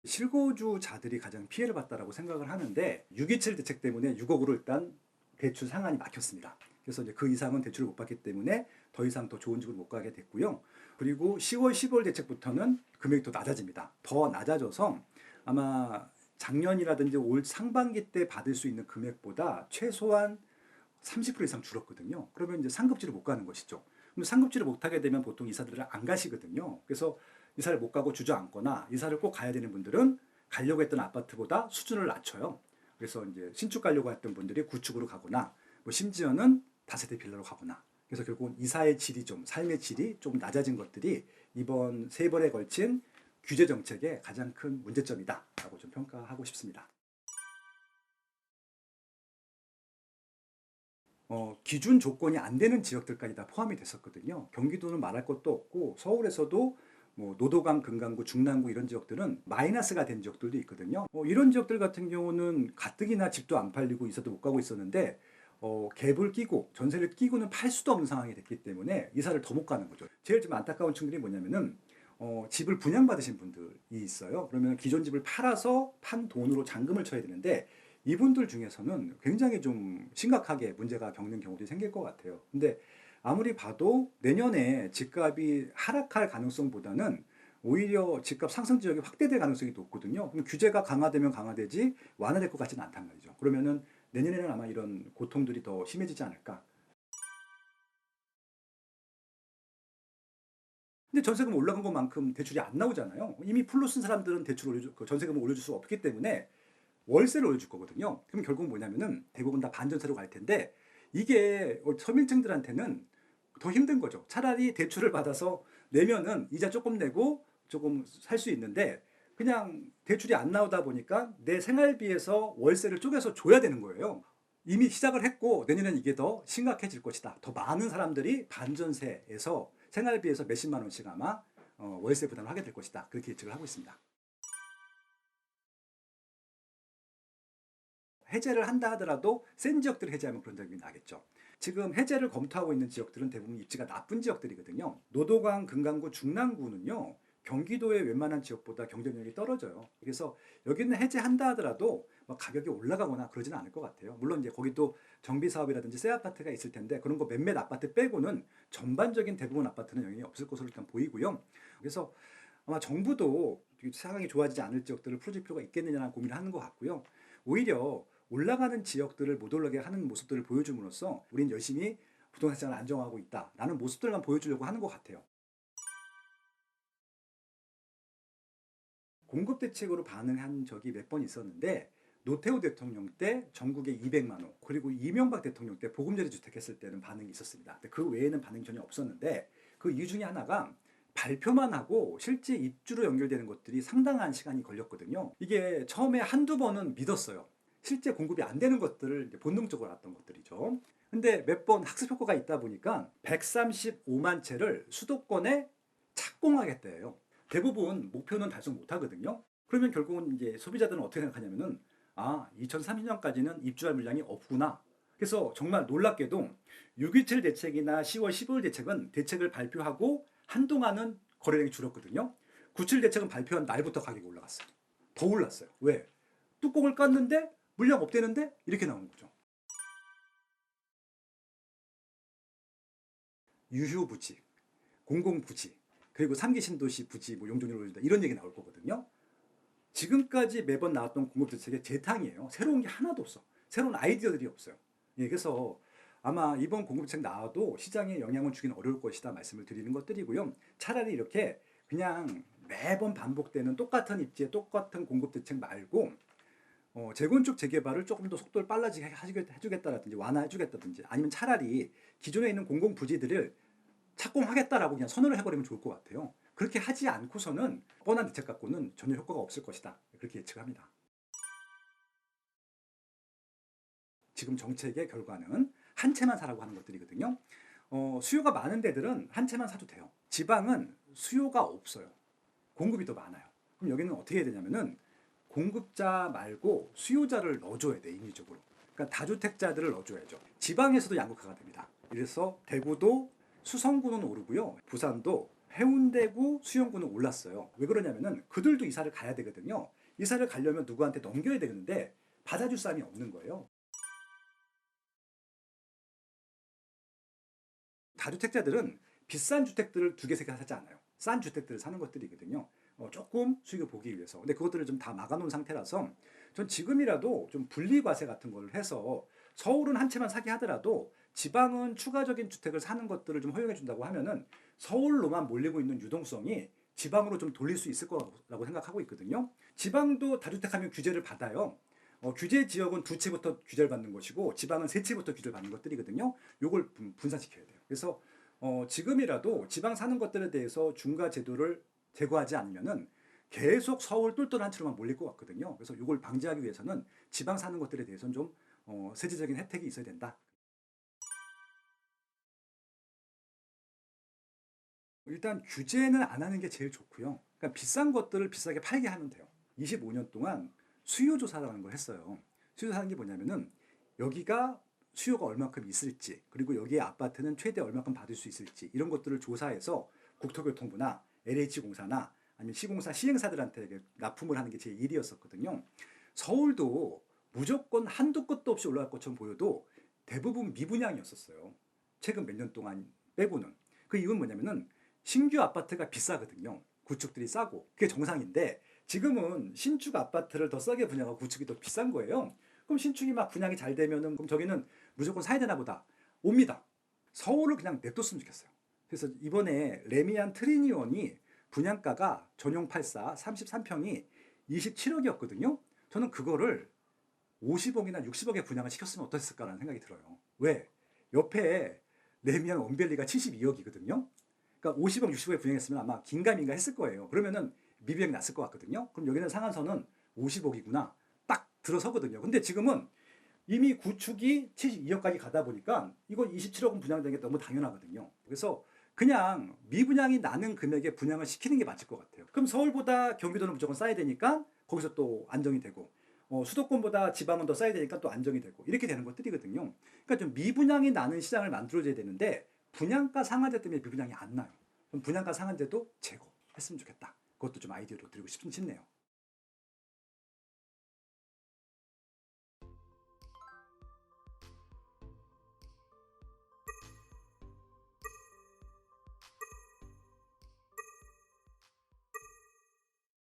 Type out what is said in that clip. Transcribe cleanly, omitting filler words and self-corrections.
실거주자들이 가장 피해를 봤다라고 생각을 하는데 6.27 대책 때문에 6억으로 일단 대출 상한이 막혔습니다. 그래서 이제 그 이상은 대출을 못 받기 때문에 더 이상 더 좋은 집을 못 가게 됐고요. 그리고 10월, 15월 대책부터는 금액이 더 낮아집니다. 더 낮아져서 아마 작년이라든지 올 상반기 때 받을 수 있는 금액보다 최소한 30% 이상 줄었거든요. 그러면 이제 상급지를 못 가는 것이죠. 그럼 상급지를 못 하게 되면 보통 이사들을 안 가시거든요. 그래서 이사를 못 가고 주저앉거나 이사를 꼭 가야 되는 분들은 가려고 했던 아파트보다 수준을 낮춰요. 그래서 이제 신축 가려고 했던 분들이 구축으로 가거나 뭐 심지어는 다세대 빌라로 가거나 그래서 결국은 이사의 질이 좀 삶의 질이 좀 낮아진 것들이 이번 세 번에 걸친 규제 정책의 가장 큰 문제점이다라고 좀 평가하고 싶습니다. 기준 조건이 안 되는 지역들까지 다 포함이 됐었거든요. 경기도는 말할 것도 없고 서울에서도 뭐 노도강, 금강구, 중랑구 이런 지역들은 마이너스가 된 지역들도 있거든요. 이런 지역들 같은 경우는 가뜩이나 집도 안 팔리고 이사도 못 가고 있었는데 갭을 끼고 전세를 끼고는 팔 수도 없는 상황이 됐기 때문에 이사를 더 못 가는 거죠. 제일 좀 안타까운 층들이 뭐냐면은 집을 분양받으신 분들이 있어요. 그러면 기존 집을 팔아서 판 돈으로 잔금을 쳐야 되는데 이분들 중에서는 굉장히 좀 심각하게 문제가 겪는 경우도 생길 것 같아요. 근데 아무리 봐도 내년에 집값이 하락할 가능성보다는 오히려 집값 상승 지역이 확대될 가능성이 높거든요. 그럼 규제가 강화되면 강화되지 완화될 것 같지는 않단 말이죠. 그러면은 내년에는 아마 이런 고통들이 더 심해지지 않을까. 근데 전세금 올라간 것만큼 대출이 안 나오잖아요. 이미 풀로 쓴 사람들은 대출 올려줄, 그 전세금을 올려줄 수 없기 때문에 월세를 올려줄 거거든요. 그럼 결국 뭐냐면은 대부분 다 반전세로 갈 텐데 이게 서민층들한테는 더 힘든 거죠. 차라리 대출을 받아서 내면은 이자 조금 내고 조금 살 수 있는데 그냥 대출이 안 나오다 보니까 내 생활비에서 월세를 쪼개서 줘야 되는 거예요. 이미 시작을 했고 내년엔 이게 더 심각해질 것이다. 더 많은 사람들이 반전세에서 생활비에서 몇십만 원씩 아마 월세 부담을 하게 될 것이다. 그렇게 예측을 하고 있습니다. 해제를 한다 하더라도 센 지역들을 해제하면 그런 점이 나겠죠. 지금 해제를 검토하고 있는 지역들은 대부분 입지가 나쁜 지역들이거든요. 노도강, 금강구, 중랑구는요. 경기도의 웬만한 지역보다 경쟁력이 떨어져요. 그래서 여기는 해제한다 하더라도 뭐 가격이 올라가거나 그러지는 않을 것 같아요. 물론 이제 거기도 정비 사업이라든지 새 아파트가 있을 텐데 그런 거 몇몇 아파트 빼고는 전반적인 대부분 아파트는 영향이 없을 것으로 일단 보이고요. 그래서 아마 정부도 상황이 좋아지지 않을 지역들을 풀어줄 필요가 있겠느냐는 고민을 하는 것 같고요. 오히려 올라가는 지역들을 못 올라게 하는 모습들을 보여줌으로써 우린 열심히 부동산 시장을 안정화하고 있다라는 모습들만 보여주려고 하는 것 같아요. 공급 대책으로 반응한 적이 몇 번 있었는데 노태우 대통령 때 전국에 200만 호 그리고 이명박 대통령 때 보금자리 주택 했을 때는 반응이 있었습니다. 그 외에는 반응이 전혀 없었는데 그 이유 중에 하나가 발표만 하고 실제 입주로 연결되는 것들이 상당한 시간이 걸렸거든요. 이게 처음에 한두 번은 믿었어요. 실제 공급이 안 되는 것들을 본능적으로 알았던 것들이죠. 근데 몇 번 학습 효과가 있다 보니까 135만 채를 수도권에 착공하겠대요. 대부분 목표는 달성 못 하거든요. 그러면 결국은 이제 소비자들은 어떻게 생각하냐면은 2030년까지는 입주할 물량이 없구나. 그래서 정말 놀랍게도 6.27 대책이나 10월 15일 대책은 대책을 발표하고 한동안은 거래량이 줄었거든요. 9.7 대책은 발표한 날부터 가격이 올라갔어요. 더 올랐어요. 왜? 뚜껑을 깠는데 물량 없대는데 이렇게 나오는 거죠. 유휴부지, 공공부지, 그리고 3기 신도시 부지 뭐 용적률을 올린다 이런 얘기 나올 거거든요. 지금까지 매번 나왔던 공급 대책의 재탕이에요. 새로운 게 하나도 없어. 새로운 아이디어들이 없어요. 예, 그래서 아마 이번 공급 대책 나와도 시장에 영향을 주기는 어려울 것이다 말씀을 드리는 것들이고요. 차라리 이렇게 그냥 매번 반복되는 똑같은 입지에 똑같은 공급 대책 말고 재건축 재개발을 조금 더 속도를 빨라지게 해주겠다라든지 완화해주겠다든지 아니면 차라리 기존에 있는 공공부지들을 착공하겠다라고 그냥 선언을 해버리면 좋을 것 같아요. 그렇게 하지 않고서는 뻔한 대책 갖고는 전혀 효과가 없을 것이다. 그렇게 예측합니다. 지금 정책의 결과는 한 채만 사라고 하는 것들이거든요. 수요가 많은 데들은 한 채만 사도 돼요. 지방은 수요가 없어요. 공급이 더 많아요. 그럼 여기는 어떻게 해야 되냐면은 공급자 말고 수요자를 넣어줘야 돼, 임의적으로. 그러니까 다주택자들을 넣어줘야죠. 지방에서도 양극화가 됩니다. 그래서 대구도 수성구는 오르고요. 부산도 해운대구, 수영구는 올랐어요. 왜 그러냐면은 그들도 이사를 가야 되거든요. 이사를 가려면 누구한테 넘겨야 되는데 받아줄 사람이 없는 거예요. 다주택자들은 비싼 주택들을 두 개, 세 개 사지 않아요. 싼 주택들을 사는 것들이거든요. 조금 수익을 보기 위해서. 근데 그것들을 좀 다 막아놓은 상태라서 전 지금이라도 좀 분리과세 같은 걸 해서 서울은 한 채만 사게 하더라도 지방은 추가적인 주택을 사는 것들을 좀 허용해 준다고 하면은 서울로만 몰리고 있는 유동성이 지방으로 좀 돌릴 수 있을 거라고 생각하고 있거든요. 지방도 다주택하면 규제를 받아요. 규제 지역은 두 채부터 규제를 받는 것이고 지방은 세 채부터 규제를 받는 것들이거든요. 요걸 분산시켜야 돼요. 그래서 지금이라도 지방 사는 것들에 대해서 중과 제도를 제거하지 않으면은 계속 서울 똘똘 한 채로만 몰릴 것 같거든요. 그래서 이걸 방지하기 위해서는 지방 사는 것들에 대해서는 좀 세제적인 혜택이 있어야 된다. 일단 규제는 안 하는 게 제일 좋고요. 그러니까 비싼 것들을 비싸게 팔게 하면 돼요. 25년 동안 수요조사라는 걸 했어요. 수요조사하는 게 뭐냐면은 여기가 수요가 얼마큼 있을지, 그리고 여기에 아파트는 최대 얼마큼 받을 수 있을지, 이런 것들을 조사해서 국토교통부나 LH공사나 아니면 시공사 시행사들한테 납품을 하는 게 제 일이었었거든요. 서울도 무조건 한도 끝도 없이 올라갈 것처럼 보여도 대부분 미분양이었었어요. 최근 몇 년 동안 빼고는. 그 이유는 뭐냐면은 신규 아파트가 비싸거든요. 구축들이 싸고. 그게 정상인데 지금은 신축 아파트를 더 싸게 분양하고 구축이 더 비싼 거예요. 그럼 신축이 막 분양이 잘 되면은 그럼 저기는 무조건 사야 되나 보다. 옵니다. 서울을 그냥 냅뒀으면 좋겠어요. 그래서 이번에 레미안 트리니온이 분양가가 전용 84 33평이 27억이었거든요. 저는 그거를 50억이나 60억에 분양을 시켰으면 어땠을까라는 생각이 들어요. 왜? 옆에 레미안 원밸리가 72억이거든요. 그러니까 50억, 60억에 분양했으면 아마 긴가민가 했을 거예요. 그러면은 미비행이 났을 것 같거든요. 그럼 여기는 상한선은 50억이구나. 딱 들어서거든요. 근데 지금은 이미 구축이 72억까지 가다 보니까 이거 27억은 분양되는 게 너무 당연하거든요. 그래서 그냥 미분양이 나는 금액에 분양을 시키는 게 맞을 것 같아요. 그럼 서울보다 경기도는 무조건 싸야 되니까 거기서 또 안정이 되고 수도권보다 지방은 더 싸야 되니까 또 안정이 되고 이렇게 되는 것들이거든요. 그러니까 좀 미분양이 나는 시장을 만들어줘야 되는데 분양가 상한제 때문에 미분양이 안 나요. 그럼 분양가 상한제도 제거했으면 좋겠다. 그것도 좀 아이디어로 드리고 싶네요.